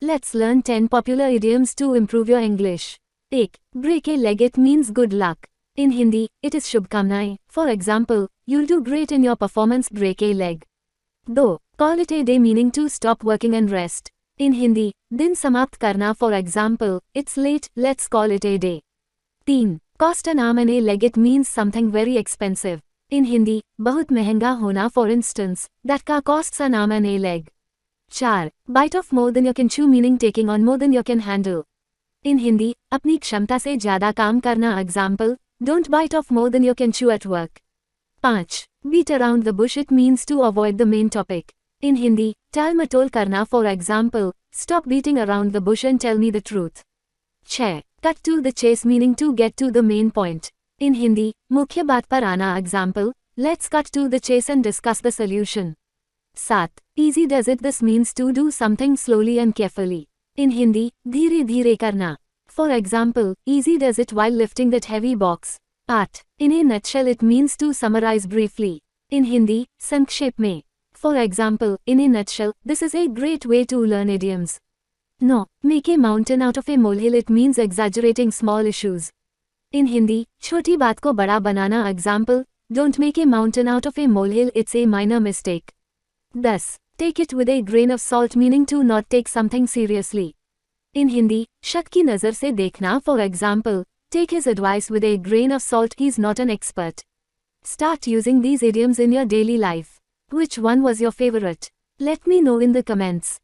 Let's learn 10 popular idioms to improve your English. 1. Break a leg, it means good luck. In Hindi, it is Shubhkamnaएं. For example, you'll do great in your performance, break a leg. 2. Call it a day, meaning to stop working and rest. In Hindi, दिन समाप्त करना. For example, it's late, let's call it a day. 3. Cost an arm and a leg, it means something very expensive. In Hindi, बहुत महंगा होना. For instance, that car costs an arm and a leg. 4. Bite off more than you can chew, meaning taking on more than you can handle. In Hindi, अपनी क्षमता से ज़्यादा काम करना. Example, don't bite off more than you can chew at work. 5. Beat around the bush, it means to avoid the main topic. In Hindi, टाल मटोल करना. For example, stop beating around the bush and tell me the truth. 6. Cut to the chase, meaning to get to the main point. In Hindi, मुख्य बात पर आना. Example, let's cut to the chase and discuss the solution. 7. Easy does it, this means to do something slowly and carefully. In Hindi, धीरे धीरे करना. For example, easy does it while lifting that heavy box. 8. In a nutshell, it means to summarize briefly. In Hindi, संक्षेप में. For example, in a nutshell, this is a great way to learn idioms. 9. Make a mountain out of a molehill, it means exaggerating small issues. In Hindi, छोटी बात को बड़ा बनाना. Example, don't make a mountain out of a molehill, it's a minor mistake. 10. Take it with a grain of salt, meaning to not take something seriously. In Hindi, शक की नज़र से देखना. For example, take his advice with a grain of salt, he's not an expert. Start using these idioms in your daily life. Which one was your favorite? Let me know in the comments.